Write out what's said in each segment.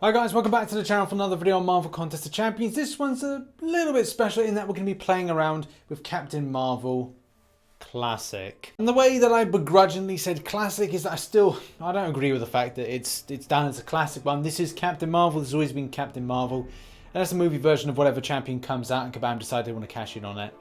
Hi guys, welcome back to the channel for another video on Marvel Contest of Champions. This one's a little bit special in that we're going to be playing around with Captain Marvel Classic. And the way that I begrudgingly said classic is that I don't agree with the fact that it's down as a classic one. This is Captain Marvel, there's always been Captain Marvel. And that's a movie version of whatever champion comes out and Kabam decide they want to cash in on it.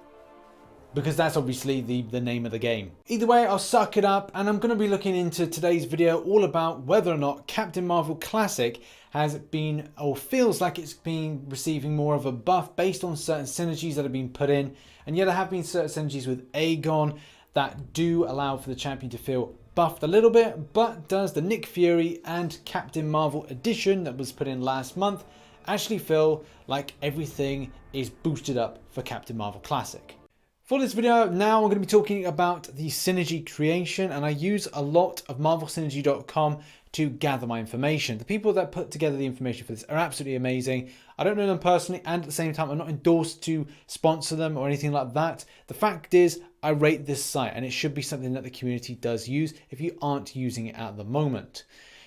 Because that's obviously the name of the game. Either way, I'll suck it up, and I'm going to be looking into today's video all about whether or not Captain Marvel Classic has been, or feels like it's been receiving more of a buff based on certain synergies that have been put in. And yet there have been certain synergies with Aegon that do allow for the champion to feel buffed a little bit, but does the Nick Fury and Captain Marvel edition that was put in last month actually feel like everything is boosted up for Captain Marvel Classic? For this video, now I'm going to be talking about the synergy creation, and I use a lot of marvelsynergy.com to gather my information. The people that put together the information for this are absolutely amazing. I don't know them personally, and at the same time, I'm not endorsed to sponsor them or anything like that. The fact is, I rate this site, and it should be something that the community does use if you aren't using it at the moment.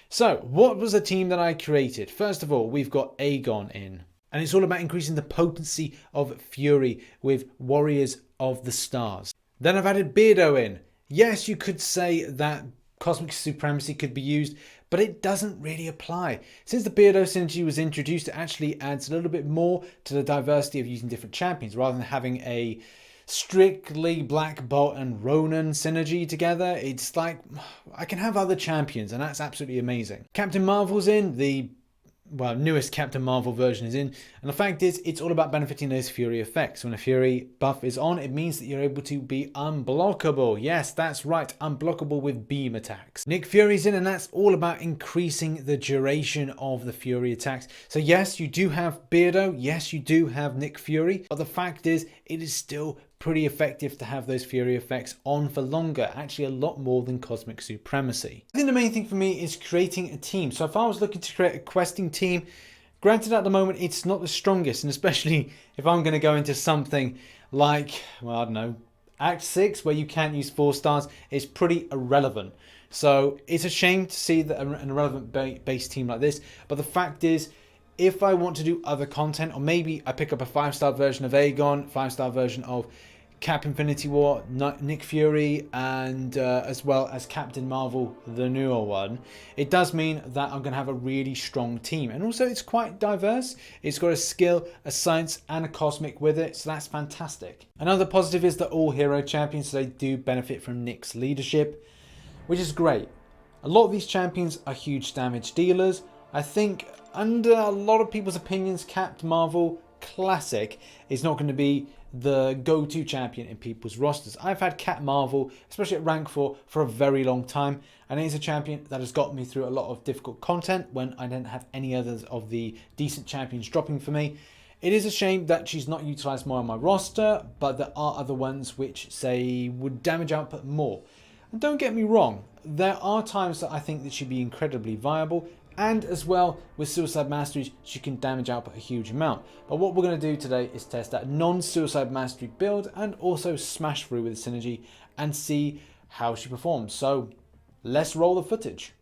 So, what was the team that I created? First of all, we've got Aegon in. And it's all about increasing the potency of Fury with Warriors of the Stars. Then I've added Beardo in. Yes, you could say that Cosmic Supremacy could be used, but it doesn't really apply. Since the Beardo synergy was introduced, it actually adds a little bit more to the diversity of using different champions, rather than having a strictly Black Bolt and Ronan synergy together. It's like, I can have other champions, and that's absolutely amazing. Captain Marvel's in, the newest Captain Marvel version is in, and the fact is it's all about benefiting those Fury effects. When a Fury buff is on, it means that you're able to be unblockable. Yes, that's right, unblockable with beam attacks. Nick Fury's in, and that's all about increasing the duration of the Fury attacks. So yes, you do have Beardo, yes, you do have Nick Fury, but the fact is it is still pretty effective to have those Fury effects on for longer, actually a lot more than Cosmic Supremacy. I think the main thing for me is creating a team. So if I was looking to create a questing team, granted at the moment it's not the strongest, and especially if I'm going to go into something like, well, I don't know, Act 6 where you can't use 4 stars, is pretty irrelevant. So it's a shame to see that an irrelevant base team like this, but the fact is, if I want to do other content, or maybe I pick up a 5-star version of Aegon, 5-star version of Cap Infinity War, Nick Fury, and as well as Captain Marvel, the newer one, it does mean that I'm going to have a really strong team. And also it's quite diverse. It's got a skill, a science, and a cosmic with it, so that's fantastic. Another positive is that all hero champions, so they do benefit from Nick's leadership, which is great. A lot of these champions are huge damage dealers. I think under a lot of people's opinions, Captain Marvel Classic is not going to be the go-to champion in people's rosters. I've had Cap Marvel, especially at rank 4, for a very long time, and it is a champion that has got me through a lot of difficult content when I didn't have any others of the decent champions dropping for me. It is a shame that she's not utilized more on my roster, but there are other ones which, say, would damage output more. And don't get me wrong, there are times that I think that she'd be incredibly viable, and as well with Suicide Masteries she can damage output a huge amount. But what we're going to do today is test that non-Suicide Mastery build and also smash through with Synergy and see how she performs. So let's roll the footage.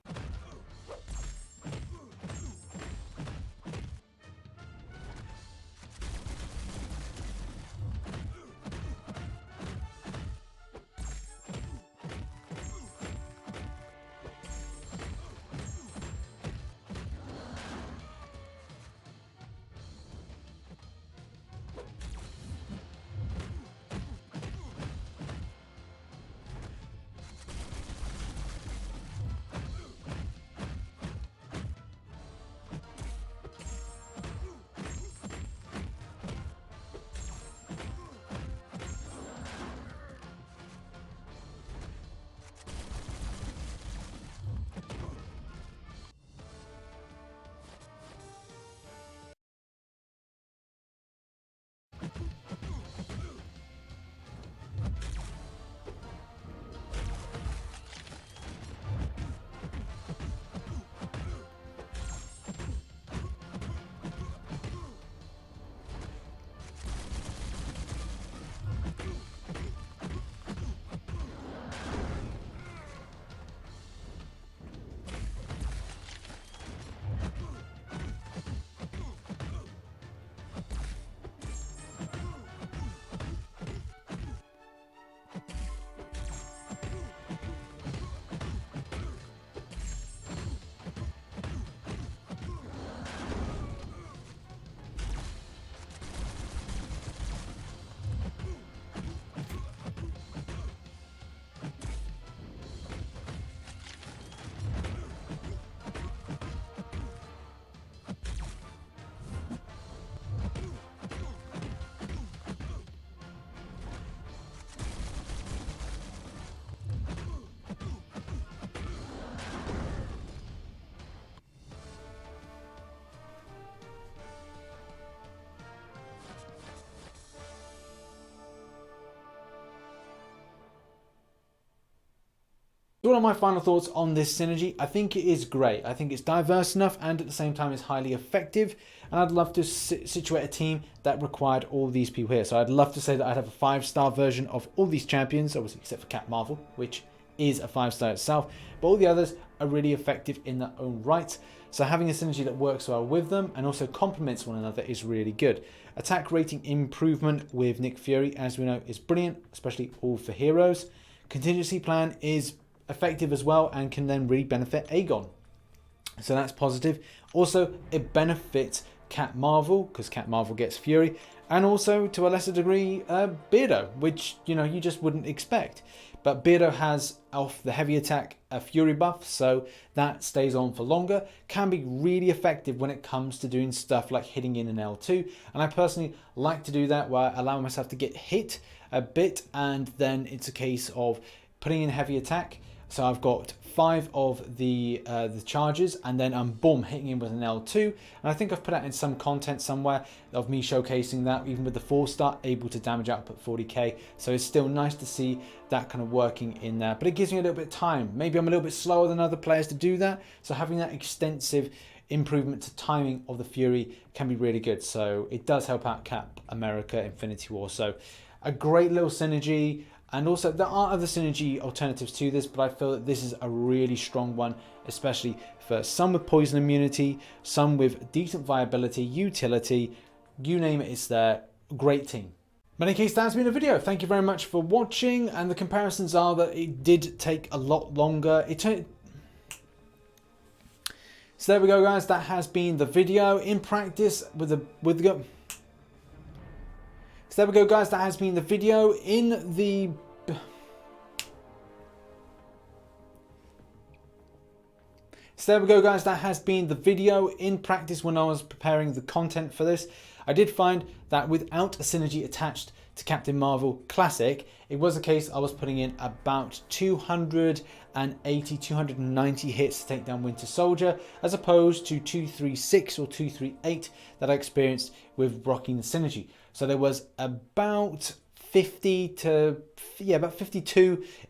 So what are my final thoughts on this synergy? I think it is great. I think it's diverse enough and at the same time it's highly effective. And I'd love to situate a team that required all these people here. So I'd love to say that I'd have a 5-star version of all these champions, obviously except for Captain Marvel, which is a 5-star itself. But all the others are really effective in their own right. So having a synergy that works well with them and also complements one another is really good. Attack rating improvement with Nick Fury, as we know, is brilliant, especially all for heroes. Contingency plan is effective as well and can then really benefit Aegon. So that's positive. Also, it benefits Cap Marvel because Cap Marvel gets Fury, and also to a lesser degree Beardo, which you just wouldn't expect. But Beardo has off the heavy attack a Fury buff, so that stays on for longer. Can be really effective when it comes to doing stuff like hitting in an L2, and I personally like to do that where I allow myself to get hit a bit, and then it's a case of putting in heavy attack. So I've got 5 of the charges, and then I'm boom hitting in with an L2, and I think I've put out in some content somewhere of me showcasing that even with the 4-star able to damage output 40k. So it's still nice to see that kind of working in there, but it gives me a little bit of time. Maybe I'm a little bit slower than other players to do that, so having that extensive improvement to timing of the Fury can be really good. So it does help out Cap America Infinity War. So a great little synergy. And also there are other synergy alternatives to this, but I feel that this is a really strong one, especially for some with poison immunity, some with decent viability, utility, you name it, it's there. Great team. In any case, that's been a video. Thank you very much for watching. And the comparisons are that it did take a lot longer. So there we go, guys. That has been the video. In practice with the So there we go, guys. That has been the video. So there we go, guys. That has been the video. In practice, when I was preparing the content for this, I did find that without a synergy attached to Captain Marvel Classic, it was a case I was putting in about 280, 290 hits to take down Winter Soldier, as opposed to 236 or 238 that I experienced with rocking the synergy. So there was about 52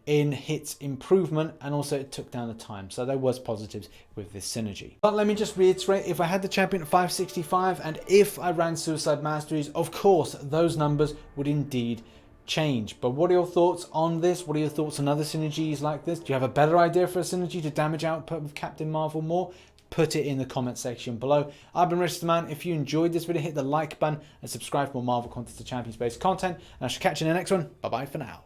in hits improvement, and also it took down the time. So there was positives with this synergy. But let me just reiterate, if I had the champion at 565 and if I ran Suicide Masteries, of course those numbers would indeed change. But what are your thoughts on this? What are your thoughts on other synergies like this? Do you have a better idea for a synergy to damage output with Captain Marvel more? Put it in the comment section below. I've been RichTheMan. If you enjoyed this video, hit the like button and subscribe for more Marvel Contest to Champions based content. And I shall catch you in the next one. Bye bye for now.